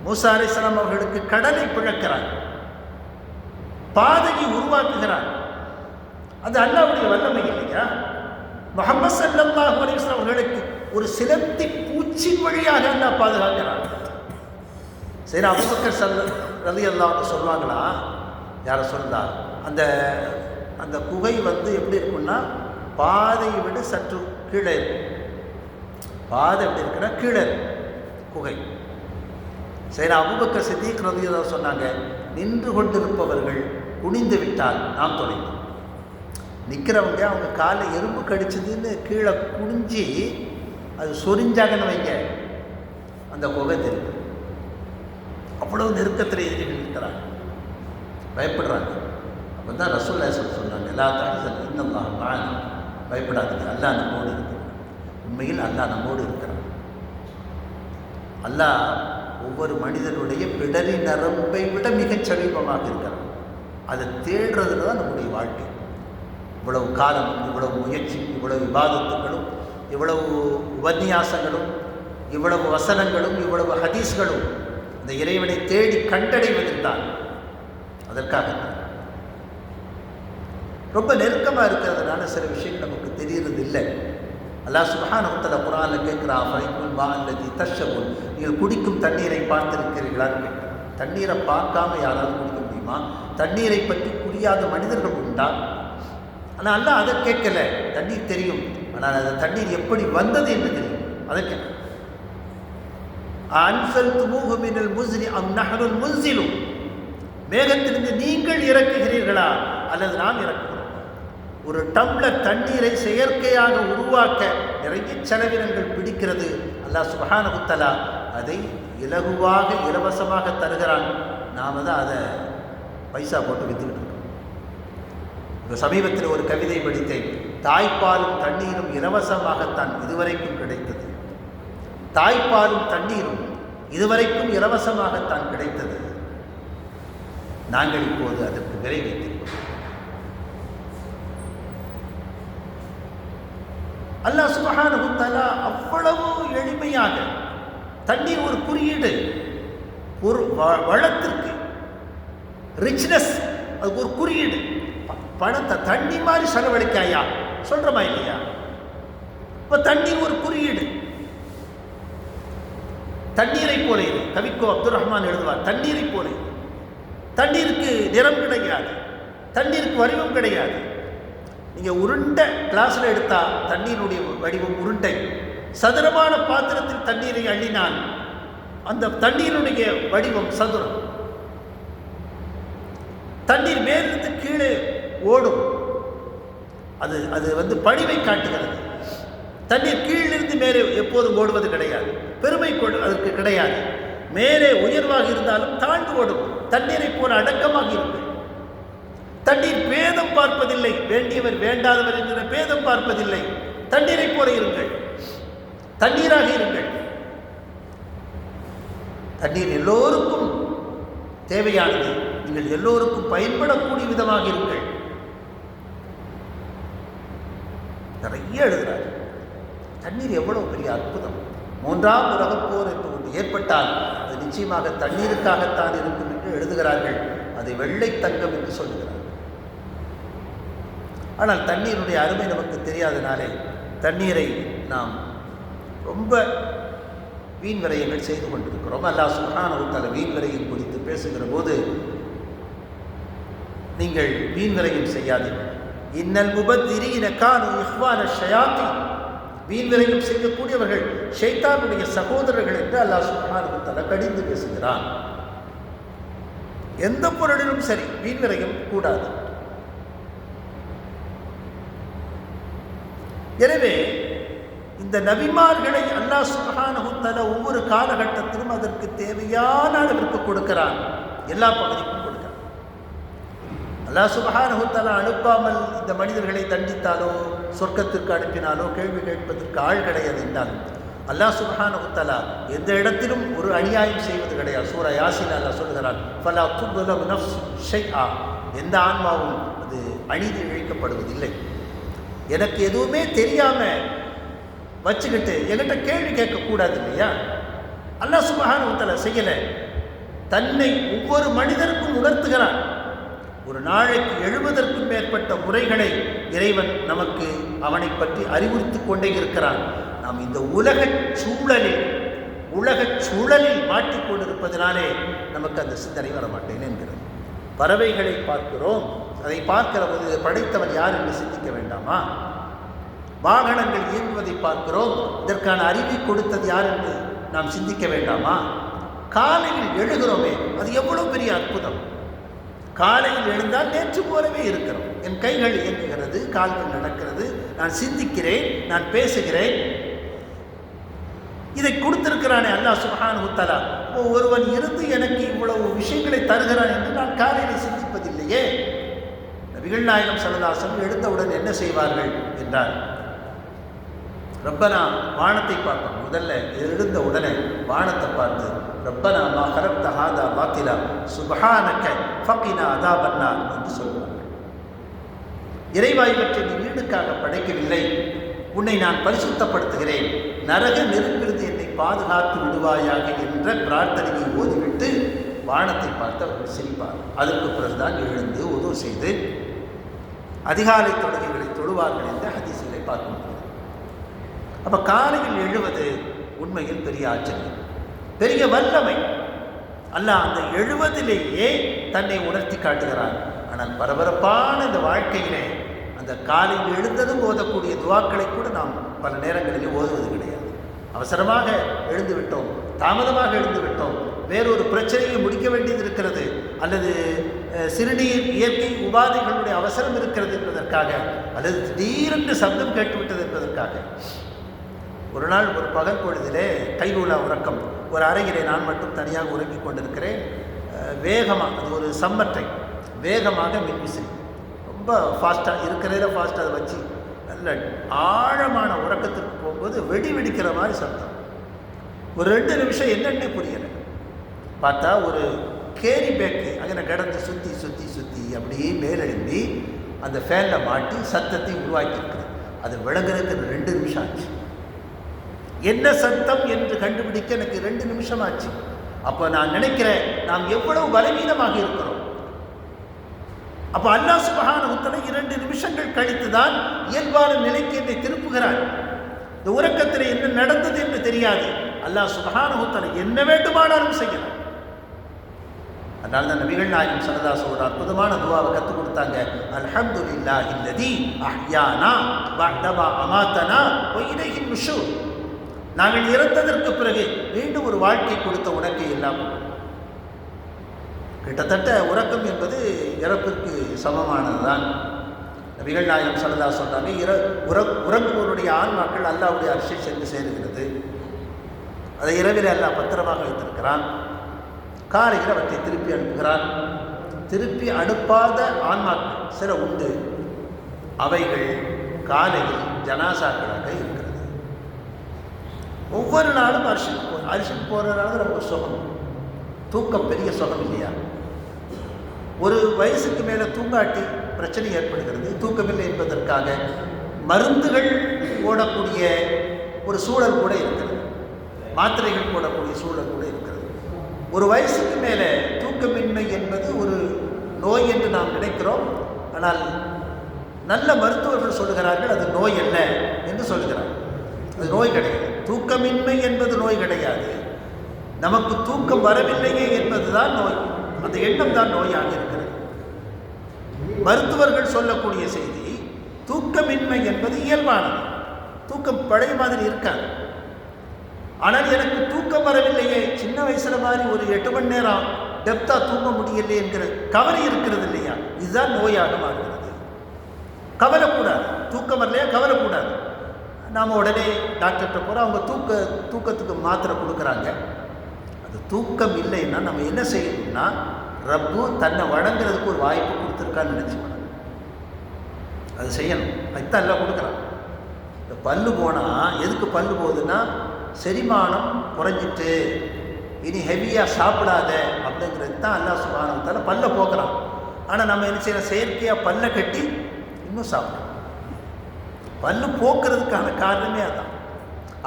மூசா அலைஹிஸ்ஸலாம் அவர்களுக்கு கடலை பிளக்கிறார், பாதையை உருவாக்குகிறார். அது அல்லாஹ்வுடைய வல்லமை இல்லையா? முஹம்மது ஸல்லல்லாஹு அலைஹி வஸல்லம் அவர்களுக்கு ஒரு சிலந்தி பூச்சின் வழியாக அல்லாஹ் பாதுகாக்கிறார். சரி, அபூபக்கர் ரலியல்லாஹு அன்ஹு சொல்வாங்களா, யாரை சொல்றா, அந்த அந்த குகை எப்படி இருக்குன்னா பாதையை விட சற்று கீழே இருக்கும். பாதை எப்படி இருக்குன்னா கீழே குகை. சரி, அபூபக்கர் சித்திக் ரலியல்லாஹு சொன்னாங்க, நின்று கொண்டிருப்பவர்கள் குனிந்து விட்டால் நாம் தொலைந்தோம். நிற்கிறவங்க அவங்க காலை எறும்பு கடிச்சதுன்னு கீழே குனிஞ்சி அது சொரிஞ்சாங்கன்னு வைங்க, அந்த குகை தெரியும். அவ்வளவு நெருக்கத்தில் எதிரிகள் இருக்கிறாங்க, பயப்படுறாங்க. அப்போ தான் ரசூலுல்லாஹி சொன்னாங்க, லா தஹ்சன் இன்னல்லாஹ் மஅனா. பயப்படாதீங்க, அல்லாஹ் நம்மோடு இருக்கிறான். உண்மையில் அல்லாஹ் நம்மோடு இருக்கிறான். அல்லாஹ் ஒவ்வொரு மனிதனுடைய பிடரி நரம்பை விட மிகச் சமீபமாக இருக்கிறான். அதை தேடுறதுல தான் நம்முடைய வாழ்க்கை. இவ்வளவு காலம், இவ்வளவு முயற்சி, இவ்வளவு இபாதத்துகளும், இவ்வளவு உபன்யாசங்களும், இவ்வளவு வசனங்களும், இவ்வளவு ஹதீஸ்களும் இந்த இறைவனை தேடி கண்டடைவதுதான். அதற்காகத்தான் ரொம்ப நெருக்கமாக இருக்கிறதுனால சில விஷயங்கள் நமக்கு தெரியறது இல்லை. அல்லாஹ் சுப்ஹானஹு வ தஆலா குர்ஆனில் கேட்குறான், ஃபைக்குல் மா அல்லதி தஷ்ரபூன். நீங்கள் குடிக்கும் தண்ணீரை பார்த்திருக்கிறீர்களான்னு கேட்குறான். தண்ணீரை பார்க்காம யாராவது குடிக்க முடியுமா? தண்ணீரை பற்றி புரியாத மனிதர்கள் உண்டா? ஆனால் அல்லாஹ் அதை கேட்கல. தண்ணீர் தெரியும், ஆனால் அந்த தண்ணீர் எப்படி வந்தது என்று தெரியும். அதை கேட்க அன்சல்துமூஹு மினல் முஸ்னி அம் நஹ்னுல் முன்சிலுன். மேகத்திலிருந்து நீங்கள் இறக்குகிறீர்களா அல்லது நாம் இறக்குகிறோம்? ஒரு டம்ளர் தண்ணீரை செயற்கையாக உருவாக்க நிறைய செலவினங்கள் பிடிக்கிறது. அல்லாஹ் சுப்ஹானஹு வ தஆலா அதை இலகுவாக இலவசமாக தருகிறான். நாம் தான் அதை பைசா போட்டு விற்றுக்கிட்டு இருக்கோம். இப்போ சமீபத்தில் ஒரு கவிதை படித்தேன். தாய்ப்பாலும் தண்ணீரும் இலவசமாகத்தான் இதுவரைக்கும் கிடைத்தது. தாய்ப்பாலும் தண்ணீரும் இதுவரைக்கும் இலவசமாகத்தான் கிடைத்தது. நாங்கள் இப்போது அதற்கு விலை வைத்திருக்கிறோம். அல்லாஹ் சுப்ஹானஹு வ தஆலா அவ்வளவு எளிமையாக, தண்ணீர் ஒரு குறியீடு, ஒரு வளத்திற்கு ரிச்னஸ், அதுக்கு ஒரு குறியீடு. பணத்தை தண்ணி மாதிரி செலவழிக்காயா சொல்கிறோமா இல்லையா? இப்போ தண்ணீர் ஒரு குறியீடு. தண்ணீரை போல இது. கவிக்கோ அப்துல் ரஹ்மான் எழுதுவார், தண்ணீரை போல இது. தண்ணீருக்கு நிறம் கிடையாது, தண்ணீருக்கு வடிவம் கிடையாது. நீங்கள் உருண்டை கிளாஸில் எடுத்தால் தண்ணீருடைய வடிவம் உருண்டை. சதுரமான பாத்திரத்தில் தண்ணீரை அள்ளினால் அந்த தண்ணீருடைய வடிவம் சதுரம். தண்ணீர் மேலிருந்து கீழே ஓடும், அது அது படிவை காட்டுகிறது. தண்ணீர் கீழிருந்து மேலே எப்போதும் ஓடுவது கிடையாது, பெருமை அதற்கு கிடையாது. மேலே உயர்வாக இருந்தாலும் தாழ்ந்து ஓடும். தண்ணீரை போல அடக்கமாக இருக்கும். தண்ணீர் பேதம் பார்ப்பதில்லை, வேண்டியவர் வேண்டாதவர் என்கிற பேதம் பார்ப்பதில்லை. தண்ணீரை போல இருங்கள், தண்ணீராக இருங்கள். தண்ணீர் எல்லோருக்கும் தேவையானது. நீங்கள் எல்லோருக்கும் பயன்படக்கூடிய விதமாக இருங்கள். நிறைய எழுதுகிறார். தண்ணீர் எவ்வளவு பெரிய அற்புதம். 3ஆம் உலகப் போர் என்று ஒன்று ஏற்பட்டால் அது நிச்சயமாக தண்ணீருக்காகத்தான் இருக்கும் என்று எழுதுகிறார்கள். அதை வெள்ளை தங்கம் என்று சொல்லுகிறார்கள். ஆனால் தண்ணீருடைய அருமை நமக்கு தெரியாதனாலே தண்ணீரை நாம் ரொம்ப வீண் விரயங்கள் செய்து கொண்டிருக்கிறோம். அல்லாஹ் சுப்ஹானஹு வ தஆலா வீண் விரயம் குறித்து பேசுகிற போது, நீங்கள் வீண் விரயம் செய்யாதீர்கள். இன்னல் முபத்திரீன கானூ இஹ்வான ஷயாத்தீன். வீண் விரயம் செய்யக்கூடியவர்கள் ஷைத்தானுடைய சகோதரர்கள் என்று அல்லாஹ் சுப்ஹானஹு வ தஆலா கடிந்து பேசுகிறான். எந்த பொருளிலும் சரி வீண் விரயம் கூடாது. எனவே இந்த நபிமார்களை அல்லாஹ் சுப்ஹானஹு வ தஆலா ஒவ்வொரு காலகட்டத்திலும் அதற்கு தேவையான அளவிற்கு கொடுக்கிறான். எல்லா பகுதிக்கும் கொடுக்கிறான். அல்லாஹ் சுப்ஹானஹு வ தஆலா அனுப்பாமல் இந்த மனிதர்களை தண்டித்தாலோ சொர்க்கத்திற்கு அனுப்பினாலோ கேள்வி கேட்பதற்கு ஆள் கிடையாது என்றாலும் அல்லாஹ் சுப்ஹானஹு வ தஆலா எந்த இடத்திலும் ஒரு அநியாயம் செய்வது கிடையாது. சூரா யாசீன் அல்லாஹ் சொல்கிறான், ஃபலா துப்லமு நஃப்ஸ் ஷைஆ. எந்த ஆன்மாவும் அது அநீதி இழைக்கப்படுவதில்லை. எனக்கு எதுவுமே தெரியாமல் வச்சுக்கிட்டு என்கிட்ட கேள்வி கேட்கக்கூடாது இல்லையா? அல்லாஹ் சுப்ஹானஹு வ தஆலா செய்யலை. தன்னை ஒவ்வொரு மனிதருக்கும் உணர்த்துகிறான். ஒரு நாளைக்கு 70க்கும் மேற்பட்ட முறைகளை இறைவன் நமக்கு அவனை பற்றி அறிவுறுத்தி கொண்டே இருக்கிறான். நாம் இந்த உலகச் சூழலில் மாட்டிக்கொண்டிருப்பதனாலே நமக்கு அந்த சிந்தனை வரமாட்டேன் என்கிறது. பறவைகளை பார்க்கிறோம். அதை பார்க்கிற போது படைத்தவன் யார் என்று சிந்திக்க வேண்டாமா? வாகனங்கள் இயங்குவதை பார்க்கிறோம். இதற்கான அறிவை கொடுத்தது யார் என்று நாம் சிந்திக்க வேண்டாமா? காலையில் எழுகிறோமே, அது எவ்வளவு பெரிய அற்புதம். காலையில் எழுந்தால் நேற்று போலவே இருக்கிறோம். என் கைகள் இயங்குகிறது, கால்கள் நடக்கிறது, நான் சிந்திக்கிறேன், நான் பேசுகிறேன். இதை கொடுத்திருக்கிறானே அல்லாஹ் சுப்ஹானஹு வ தஆலா. ஒருவன் இருந்து எனக்கு இவ்வளவு விஷயங்களை தருகிறான் என்று நான் காலையில் சிந்திப்பதில்லையே. நபிகள் நாயகம் ஸல்லல்லாஹு அலைஹி வஸல்லம் எழுந்தவுடன் என்ன செய்வார்கள் என்றார், ரப்பனா, வானத்தை பார்ப்பாங்க. முதல்ல எழுந்த உடனே வானத்தை பார்த்து, ரப்பனா மா ஹலக்த ஹாதா பாத்திலா சுப்ஹானக ஃபகினா அதாபன்னார் என்று சொல்வார்கள். இறைவா, இவற்றை நீ வீணுக்காக படைக்கவில்லை, உன்னை நான் பரிசுத்தப்படுத்துகிறேன், நரக நெருப்பிலிருந்து என்னை பாதுகாத்து விடுவாயாக என்ற பிரார்த்தனையை ஓதிவிட்டு வானத்தை பார்த்து அவர்கள் சிரிப்பார். அதற்கு பிறகுதான் எழுந்து உது செய்து அதிகாலை தொழுகைகளை தொழுவார்கள் என்ற ஹதீஸிலே பார்க்க முடியும். அப்போ காலையில் எழுவது உண்மையில் பெரிய ஆச்சரியம், பெரிய வல்லமை. அல்லாஹ் அந்த எழுவதிலேயே தன்னை உணர்த்தி காட்டுகிறான். ஆனால் பரபரப்பான இந்த வாழ்க்கையிலே அந்த காலையில் எழுந்ததும் ஓதக்கூடிய துவாக்களை கூட நாம் பல நேரங்களிலே ஓதுவது கிடையாது. அவசரமாக எழுந்து விட்டோம், தாமதமாக எழுந்து விட்டோம், வேறொரு பிரச்சனையை முடிக்க வேண்டியது இருக்கிறது, அல்லது சிறுநீர் இயற்கை உபாதைகளுடைய அவசரம் இருக்கிறது என்பதற்காக, அல்லது திடீரென்று சப்தம் கேட்டுவிட்டது என்பதற்காக. ஒரு நாள் ஒரு பகல் பொழுதிலே கைலூலா உறக்கம், ஒரு அறையிலே நான் மட்டும் தனியாக உறங்கிக் கொண்டிருக்கிறேன். வேகமாக, அது ஒரு சம்மற்றை, வேகமாக மின்விசிறி ரொம்ப ஃபாஸ்ட்டாக இருக்கிறதில ஃபாஸ்ட்டாக அதை வச்சு நல்ல ஆழமான உறக்கத்திற்கு போகும்போது வெடி வெடிக்கிற மாதிரி சத்தம். ஒரு 2 நிமிஷம் என்னென்ன புரியலை. பார்த்தா ஒரு கேரி பேக்கு அங்கே கடந்து சுற்றி சுற்றி சுற்றி அப்படியே மேலெழும்பி அந்த ஃபேனில் மாட்டி சத்தத்தை உருவாக்கியிருக்கிறது. அது விளங்குறதுக்கு 2 நிமிஷம் ஆச்சு. என்ன சத்தம் என்று கண்டுபிடிக்க எனக்கு 2 நிமிஷம் ஆச்சு. அப்போ நான் நினைக்கிறேன், நாம் எவ்வளவு பலவீனமாக இருக்கிறோம். அப்போ அல்லாஹ் சுப்ஹானஹு வ தஆலா 2 நிமிஷங்கள் கழித்து தான் இயல்பான நிலைக்கு என்னை திருப்புகிறான். இந்த உறக்கத்தில் என்ன நடந்தது என்று தெரியாது. அல்லாஹ் சுப்ஹானஹு வ தஆலா என்ன வேண்டுமானாலும் செய்யலாம். அதனால தான் நபிகள் நாயகம் ஸல்லல்லாஹு அலைஹி வஸல்லம் ஒரு அற்புதமான துவாவை கற்றுக் கொடுத்தாங்க. அல்ஹம்துலில்லாஹில்லதீ அஹ்யானா பஅதமா அமாதனா வ இலைஹி நுஷூர். நாங்கள் இறந்ததற்கு பிறகு மீண்டும் ஒரு வாழ்க்கை கொடுத்த உனக்கு எல்லாம். கிட்டத்தட்ட உறக்கம் என்பது இறப்புக்கு சமமானதுதான். நபிகள் நாயகம் ஸல்லல்லாஹு அலைஹி வஸல்லம் சொல்றாங்க, உறங்குவோருடைய ஆன்மாக்கள் அல்லாஹ்வுடைய அர்ஷை சென்று சேருகிறது. அதை இரவில் அல்லாஹ் பத்திரமாக வைத்திருக்கிறான். காலையில் அவற்றை திருப்பி அனுப்புகிறான். திருப்பி அனுப்பாத ஆன்மாக்கள் சில உண்டு. அவைகள் காலையில் ஜனாசாக்களாக இருக்கிறது. ஒவ்வொரு நாளும் அரிசிக்கு போகிறதுனால ரொம்ப சுகம். தூக்கம் பெரிய சுகம் இல்லையா? ஒரு வயசுக்கு மேலே தூங்காட்டி பிரச்சனை ஏற்படுகிறது. தூக்கமில்லை என்பதற்காக மருந்துகள் போடக்கூடிய ஒரு சூழல் கூட இருக்கிறது, மாத்திரைகள் போடக்கூடிய சூழல் கூட இருக்கிறது. ஒரு வயசுக்கு மேலே தூக்கமின்மை என்பது ஒரு நோய் என்று நாம் நினைக்கிறோம். ஆனால் நல்ல மருத்துவர்கள் சொல்லுகிறார்கள் அது நோய் அல்ல என்று சொல்லுகிறார்கள். அது நோய் கிடையாது. தூக்கமின்மை என்பது நோய் கிடையாது. நமக்கு தூக்கம் வரவில்லையே என்பதுதான் நோய். அந்த எண்ணம் தான் நோயாக இருக்கிறது. மருத்துவர்கள் சொல்லக்கூடிய செய்தி, தூக்கமின்மை என்பது இயல்பானது. தூக்கம் பழைய மாதிரி இருக்காது. ஆனால் எனக்கு தூக்கம் வரவில்லையே, சின்ன வயசுல மாதிரி ஒரு 8 மணி நேரம் டெப்தா தூங்க முடியலையே என்கிற கவலை இருக்கிறது இல்லையா, இதுதான் நோயாக மாறுகிறது. கவலைக்கூடாது. தூக்கம் வரலையா கவலைக்கூடாது. நாம் உடனே டாக்டர்கிட்ட போகிறோம். அவங்க தூக்கத்துக்கு மாத்திரை கொடுக்குறாங்க. அது தூக்கம் இல்லைன்னா நம்ம என்ன செய்யணும்னா, ரப்பு தன்னை வழங்குறதுக்கு ஒரு வாய்ப்பு கொடுத்துருக்கான்னு நினச்சிக்கணும். அது செய்யணும். அதுதான் எல்லாம் கொடுக்குறான். இந்த பல்லு போனால் எதுக்கு பல்லு போகுதுன்னா, செரிமானம் குறைஞ்சிட்டு இனி ஹெவியாக சாப்பிடாத அப்படிங்கிறது தான் அல்லாஹ் சுப்ஹானஹு வ தஆலா பல்லை போக்குறான். ஆனால் நம்ம என்ன செய்யணும், செயற்கையாக பல்லை கட்டி இன்னும் சாப்பிடணும். பல்லு போக்குறதுக்கான காரணமே அதான்.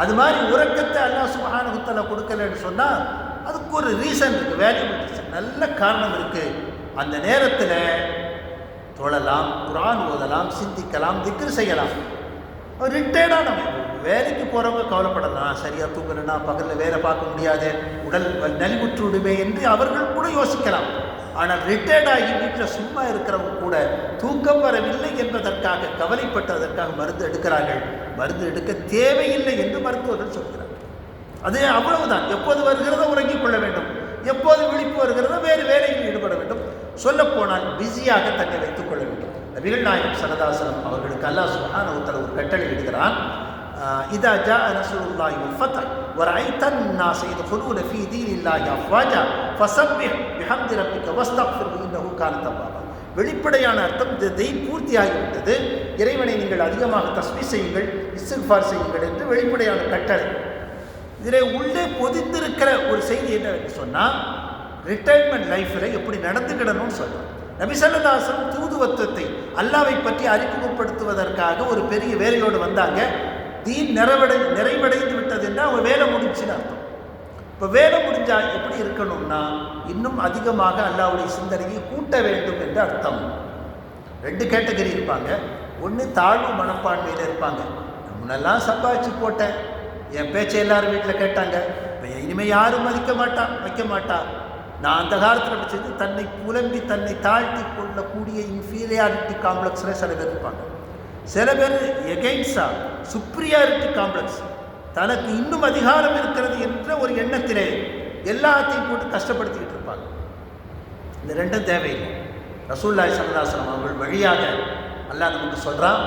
அது மாதிரி உறக்கத்தை அல்லாஹ் சுப்ஹானஹு வ தஆலா கொடுக்கலன்னு சொன்னால் அதுக்கு ஒரு ரீசன் இருக்குது, வேல்யூபிள் ரீசன், நல்ல காரணம் இருக்குது. அந்த நேரத்தில் தொழலாம், குர்ஆன் ஓதலாம், சிந்திக்கலாம், திக்ர் செய்யலாம். ரிட்டையர்டாக நம்ம வேலைக்கு போகிறவங்க கவலைப்படலாம், சரியாக தூங்கலைன்னா பகலில் வேலை பார்க்க முடியாது, உடல் நலிவுற்று விடுமே என்று அவர்கள் கூட யோசிக்கலாம். ஆனால் ரிட்டையர்டாகி வீட்டில் சும்மா இருக்கிறவங்க கூட தூக்கம் வரவில்லை என்பதற்காக கவலைப்பட்டதற்காக மருந்து எடுக்கிறார்கள். மருந்து எடுக்க தேவையில்லை என்று மருத்துவர்கள் சொல்கிறார்கள். அது அவ்வளவுதான். எப்போது வருகிறதோ உறங்கிக் கொள்ள வேண்டும், எப்போது விழிப்பு வருகிறதோ வேறு வேலையில் ஈடுபட வேண்டும். சொல்லப்போனால் பிஸியாக தன்னை வைத்துக் கொள்ள வேண்டும். நபிகள் நாயகம் ஸல்லல்லாஹு அலைஹி வஸல்லம் அவர்களுக்கு அல்லாஹ் சுப்ஹானஹு வ தஆலா ஒரு கட்டளை இடுகிறான். இதா ஜாஅ நஸ்ருல்லாஹி வல் ஃபத்ஹ் வ ரஅய்தன் நாஸ யதுகுலூன ஃபீ தீனில்லாஹி அஃவாஜா ஃபஸப்பிஹ் பிஹம்தி ரப்பிக வஸ்தக்ஃபிர்ஹு இன்னஹு கான தவ்வாபா. வெளிப்படையான அர்த்தம், இதை பூர்த்தியாகிவிட்டது, இறைவனை நீங்கள் அதிகமாக தஸ்பீஹ் செய்யுங்கள், இஸ்திக்ஃபார் செய்யுங்கள் என்று வெளிப்படையான கட்டளை. இதில் உள்ளே பொதிந்திருக்கிற ஒரு செய்தி என்னவென்று சொன்னால், ரிட்டையர்மெண்ட் லைஃப்பில் எப்படி நடந்துக்கிடணும்னு சொல்கிறோம். நபி ஸல்லல்லாஹு அலைஹி வஸல்லம் தூதுவத்துவத்தை அல்லாஹ்வை பற்றி அறிமுகப்படுத்துவதற்காக ஒரு பெரிய வேலையோடு வந்தாங்க. தீன் நிறைவடைந்து விட்டது என்றால் அவங்க வேலை முடிஞ்சுன்னு அர்த்தம். இப்போ வேலை முடிஞ்சால் எப்படி இருக்கணும்னா, இன்னும் அதிகமாக அல்லாஹ்வுடைய சிந்தனையை கூட்ட வேண்டும் என்று அர்த்தம். 2 கேட்டகரி இருப்பாங்க. ஒன்று தாழ்வு மனப்பான்மையில் இருப்பாங்க. முன்னெல்லாம் சம்பாதிச்சு போட்டேன், என் பேச்சை எல்லாரும் வீட்டில் கேட்டாங்க, இப்போ இனிமேல் யாரும் வைக்க மாட்டா. நான் அந்த காலத்தில் படித்தது தன்னை புலம்பி தன்னை தாழ்த்தி கொள்ளக்கூடிய இன்ஃபீரியாரிட்டி காம்ப்ளெக்ஸில் சில பேர் இருப்பாங்க. சில பேர் எகெயின்ஸ்டா சுப்ரியாரிட்டி காம்ப்ளெக்ஸ், தனக்கு இன்னும் அதிகாரம் இருக்கிறது என்ற ஒரு எண்ணத்திலே எல்லாத்தையும் போட்டு கஷ்டப்படுத்திக்கிட்டு இருப்பாங்க. இந்த ரெண்டும் தேவையில்லை. ரசூலுல்லாஹி ஸல்லல்லாஹு அலைஹி வஸல்லம் அவர்கள் வழியாக அல்லாஹ் நமக்கு சொல்கிறான்,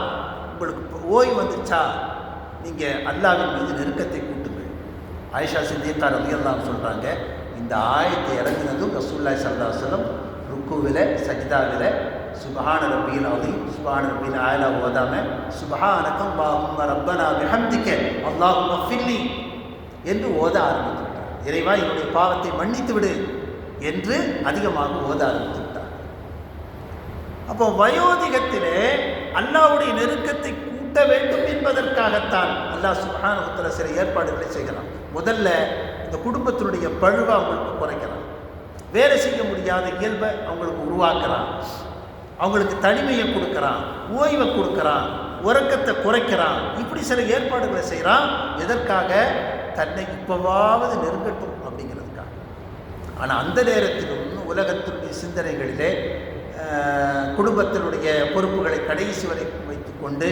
உங்களுக்கு ஓய்வு வந்துச்சா நீங்கள் அல்லாஹ்வின் மீது நெருக்கத்தை கூட்டுங்கள். ஆயிஷா சித்திகா ரலியல்லாஹு சொல்கிறாங்க, இந்த ஆயத்தை இறங்கினதும் ரசூலுல்லாஹி ஸல்லல்லாஹு அலைஹி வஸல்லம் ருக்குவில் சஜ்தாவில் சுப்ஹான ரப்பியில் அஸீம் சுப்ஹான ரப்பியில் ஆலா ஓதாம சுப்ஹானக அல்லாஹும்ம ரப்பனா பிஹம்திக அல்லாஹும்ம ஃபில்லி என்று ஓத ஆரம்பித்துவிட்டார். இறைவா என்னுடைய பாவத்தை மன்னித்து விடு என்று அதிகமாக ஓத ஆரம்பித்துவிட்டார். அப்போ வயோதிகத்திலே அல்லாஹ்வுடைய நெருக்கத்தை கூட்ட வேண்டும் என்பதற்காகத்தான் அல்லாஹ் சுப்ஹானஹு வ தஆலா சில ஏற்பாடுகளை செய்கிறான். முதல்ல இந்த குடும்பத்தினுடைய பழுவை அவங்களுக்கு குறைக்கிறான். வேலை செய்ய முடியாத இயல்பை அவங்களுக்கு உருவாக்குறான். அவங்களுக்கு தனிமையை கொடுக்குறான், ஓய்வை கொடுக்குறான், உறக்கத்தை குறைக்கிறான். இப்படி சில ஏற்பாடுகளை செய்கிறான். எதற்காக? தன்னை இப்போவாவது நெருங்கட்டும் அப்படிங்கிறதுக்காக. ஆனால் அந்த நேரத்திலும் உலகத்தினுடைய சிந்தனைகளிலே குடும்பத்தினுடைய பொறுப்புகளை கடைசி வரை வைத்துக்கொண்டு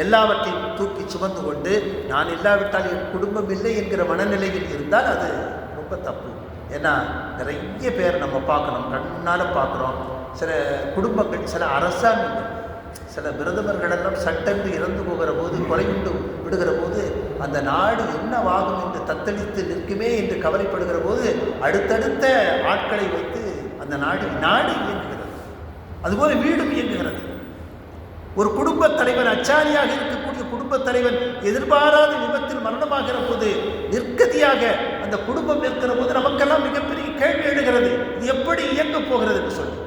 எல்லாவற்றையும் தூக்கி சுமந்து கொண்டு நான் இல்லாவிட்டால் என் குடும்பம் இல்லை என்கிற மனநிலையில் இருந்தால் அது ரொம்ப தப்பு. ஏன்னா நிறைய பேர் நம்ம பார்க்கணும், கண் முன்னால் பார்க்குறோம். சில குடும்பங்கள், சில அரசாங்கங்கள், சில பிரதமர்களெல்லாம் சட்டென்று இறந்து போகிற போது, கொலையுண்டு விடுகிற போது அந்த நாடு என்னவாகும் என்று தத்தளித்து நிற்குமே என்று கவலைப்படுகிற போது அடுத்தடுத்த ஆட்களை வைத்து அந்த நாடு இயங்குகிறது. அதுபோல வீடும் இயங்குகிறது. ஒரு குடும்பத் தலைவன், அச்சாரியாக இருக்கக்கூடிய குடும்பத் தலைவன் எதிர்பாராத விபத்தில் மரணமாகிற போது நிற்கதியாக அந்த குடும்பம் இருக்கிற போது நமக்கெல்லாம் மிகப்பெரிய கேள்வி எழுகிறது, இது எப்படி இயங்கப் போகிறது என்று சொல்லி.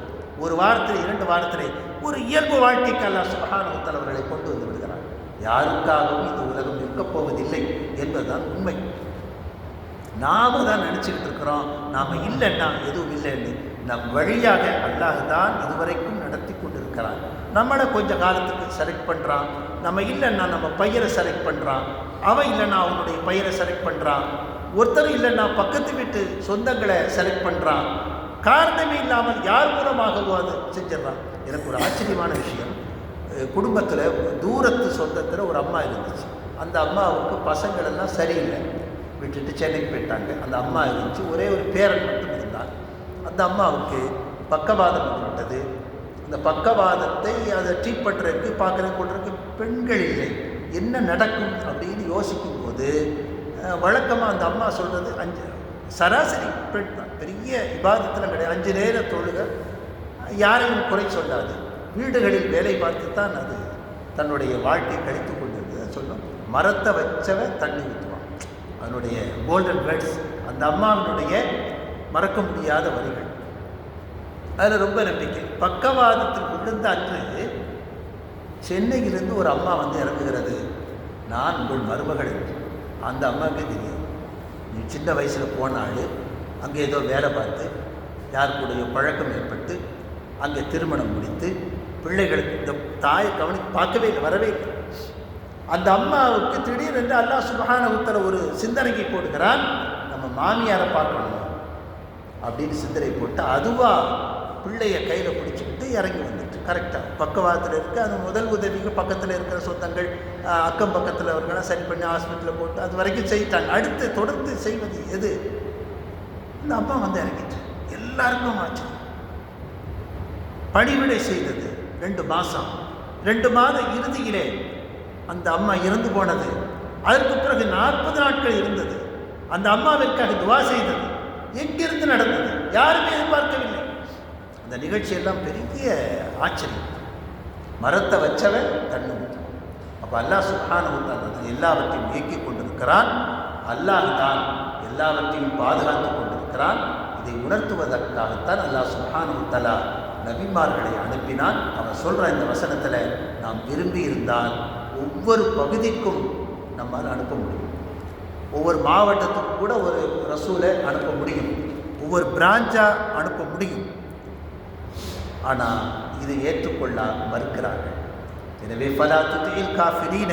ஒரு வாரத்தில் 2 வாரத்தில் ஒரு இயல்பு வாழ்க்கைக்கு அல்லாஹ் சுப்ஹானஹு வ தஆலா அவர்களை கொண்டு வந்து விடுகிறார். யாருக்காகவும் இந்த உலகம் இருக்கப் போவதில்லை என்பதுதான் உண்மை. நாம் தான் நினச்சிக்கிட்டு இருக்கிறோம் நாம் இல்லைன்னா எதுவும் இல்லைன்னு. நம் வழியாக அல்லாஹ் தான் இதுவரைக்கும் நடத்தி கொண்டிருக்கிறான். நம்மளை கொஞ்சம் காலத்துக்கு செலக்ட் பண்ணுறான். நம்ம இல்லைன்னா நம்ம பையரை செலக்ட் பண்ணுறான். அவன் இல்லைன்னா அவனுடைய பையரை செலக்ட் பண்ணுறான். ஒருத்தர் இல்லைன்னா பக்கத்து வீட்டு சொந்தங்களை செலக்ட் பண்ணுறான். காரணமே இல்லாமல் யார் மூலமாகவோ அது செஞ்சிடறான். எனக்கு ஒரு ஆச்சரியமான விஷயம், குடும்பத்தில் தூரத்து சொந்தத்தில் ஒரு அம்மா இருந்துச்சு. அந்த அம்மாவுக்கு பசங்களெல்லாம் சரியில்லை, விட்டுட்டு சென்னைக்கு போயிட்டாங்க. அந்த அம்மா இருந்துச்சு, ஒரே ஒரு பேரன் மட்டும் இருந்தால். அந்த அம்மாவுக்கு பக்கவாதம் விட்டது. அந்த பக்கவாதத்தை அதை ட்ரீட் பண்ணுறதுக்கு பார்க்குறது கொள்றதுக்கு பெண்கள் இல்லை. என்ன நடக்கும் அப்படின்னு யோசிக்கும் போது வழக்கமாக அந்த அம்மா சொல்கிறது 5 சராசரி பெண் தான், பெரிய இபாதத்தில் கிடையாது. 5 நேர தொழுக, யாரையும் குறை சொல்லாது, வீடுகளில் வேலை பார்த்து தான் அது தன்னுடைய வாழ்க்கை கழித்து கொண்டிருந்தது. சொல்லும் மரத்தை வச்சவன் தண்ணி ஊற்றுவான், அதனுடைய கோல்டன் வேர்ட்ஸ் அந்த அம்மாவினுடைய மறக்க முடியாத வரிகள். அதில் ரொம்ப நம்பிக்கை. பக்கவாதத்தில் விழுந்த அன்று சென்னையிலிருந்து ஒரு அம்மா வந்து இறங்குகிறது. நான் உங்கள் மருமகள். அந்த அம்மாவுக்கே தெரியும், நீ சின்ன வயசில் போன ஆள், அங்கே ஏதோ வேலை பார்த்து யார் கூடிய பழக்கம் ஏற்பட்டு அங்கே திருமணம் முடித்து பிள்ளைகளுக்கு இந்த தாயை பார்க்கவே இல்லை, வரவே இல்லை. அந்த அம்மாவுக்கு திடீரென்று அல்லாஹ் சுப்ஹானஹு வ தஆலா ஒரு சிந்தனைக்கு போடுகிறான், நம்ம மாமியாரை பார்க்கணும் அப்படின்னு சிந்தனை போட்டு அதுவாக பிள்ளைய கையில் பிடிச்சிக்கிட்டு இறங்கி வந்துட்டு கரெக்டாக பக்கவாதத்தில் இருக்குது. அது முதல் உதவிக்கு பக்கத்தில் இருக்கிற சொந்தங்கள் அக்கம் பக்கத்தில் அவர்களாம் சரி பண்ணி ஹாஸ்பிட்டலில் போட்டு அது வரைக்கும் செய்யிட்டாங்க. அடுத்து தொடர்ந்து செய்வது எது? இந்த அம்மா வந்து இறங்கிட்டு எல்லாருக்கும் ஆச்சு. பணிவிடை செய்தது 2 மாதம். 2 மாத இறுதியிலே அந்த அம்மா இறந்து போனது. அதற்கு பிறகு 40 நாட்கள் இருந்தது. அந்த அம்மாவிற்காக துவா செய்தது. எங்கிருந்து நடந்தது? யாருமே எதிர்பார்க்கவில்லை. அந்த நிகழ்ச்சியெல்லாம் பெரிய ஆச்சரியம். மரத்தை வச்சவன் தண்ணி ஊற்றுவான். அப்போ அல்லாஹ் சுப்ஹானஹு வ தஆலா எல்லாவற்றையும் இயக்கிக் கொண்டிருக்கிறான். அல்லாஹ் தான் எல்லாவற்றையும் பாதுகாத்து கொண்டிருக்கிறான். இதை உணர்த்துவதற்காகத்தான் அல்லாஹ் சுப்ஹானஹு வ தஆலா நபிமார்களை அனுப்பினான். அவன் சொல்கிற இந்த வசனத்தில் நாம் விரும்பி இருந்தால் ஒவ்வொரு பகுதிக்கும் நம்மால் அனுப்ப முடியும். ஒவ்வொரு மாவட்டத்துக்கும் கூட ஒரு ரசூலை அனுப்ப முடியும். ஒவ்வொரு பிரான்ச்சாக அனுப்ப முடியும். ஆனால் இதை ஏற்றுக்கொள்ள மறுக்கிறார்கள். எனவே ஃபலா துதிஇல் காஃபிரீன,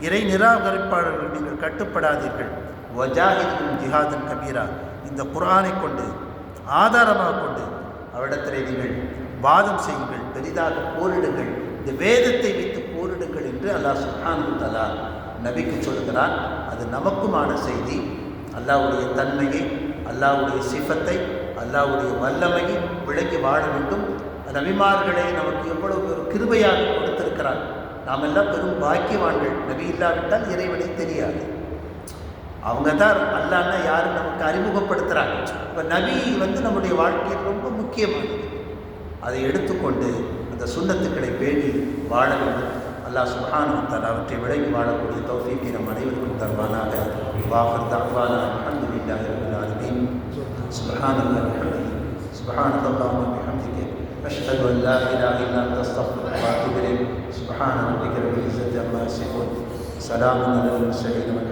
இறை நிராகரிப்பாளர்கள் நீங்கள் கட்டுப்படாதீர்கள். வஜாஹிதும் ஜிஹாதன் கபீரா, இந்த குர்ஆனை கொண்டு ஆதாரமாக கொண்டு அவரிடத்திலே நீங்கள் வாதம் செய்யுங்கள், பெரிதாக போரிடுங்கள், இந்த வேதத்தை வைத்து போரிடுங்கள் என்று அல்லாஹ் சுப்ஹானஹு வ தஆலா நபிக்கு சொல்கிறான். அது நமக்குமான செய்தி. அல்லாஹ்வுடைய தன்மையை, அல்லாஹ்வுடைய சிஃபத்தை, அல்லாஹ்வுடைய வல்லமையை விளங்கி வாழ வேண்டும். நபிமார்களை நமக்கு எவ்வளவு ஒரு கிருபையாக கொடுத்திருக்கிறார். நாம் எல்லாம் பெரும் பாக்கியவான்கள். நபி இல்லாவிட்டால் இறைவனை தெரியாது. அவங்க தான் அல்லாஹ்னா யாரும் நமக்கு அறிமுகப்படுத்துகிறாங்க. இப்போ நபி வந்து நம்முடைய வாழ்க்கையில் ரொம்ப முக்கியமானது. அதை எடுத்துக்கொண்டு அந்த சுன்னத்துக்களை பேணி வாழ வேண்டும். அல்லாஹ் சுப்ஹானஹு வ தஆலா அவற்றை விளங்கி வாழக்கூடிய தௌஃபீக்கை நம் அனைவருக்கும் தருவானாக. வாஃபிர் தஅவானா அல்ஹம்துலில்லாஹி ரப்பில் ஆலமீன். சுப்ஹானல்லாஹி வ பிஹம்திஹி அஷ்ஹது அன் லா இலாஹா இல்லா அன்த அஸ்தக்ஃபிருக வ அத்தூபு இலைக். சுப்ஹான ரப்பிக ரப்பில் இஸ்ஸத்தி அம்மா யசிஃபூன். ஸலாமுன் அலல் முர்ஸலீன்.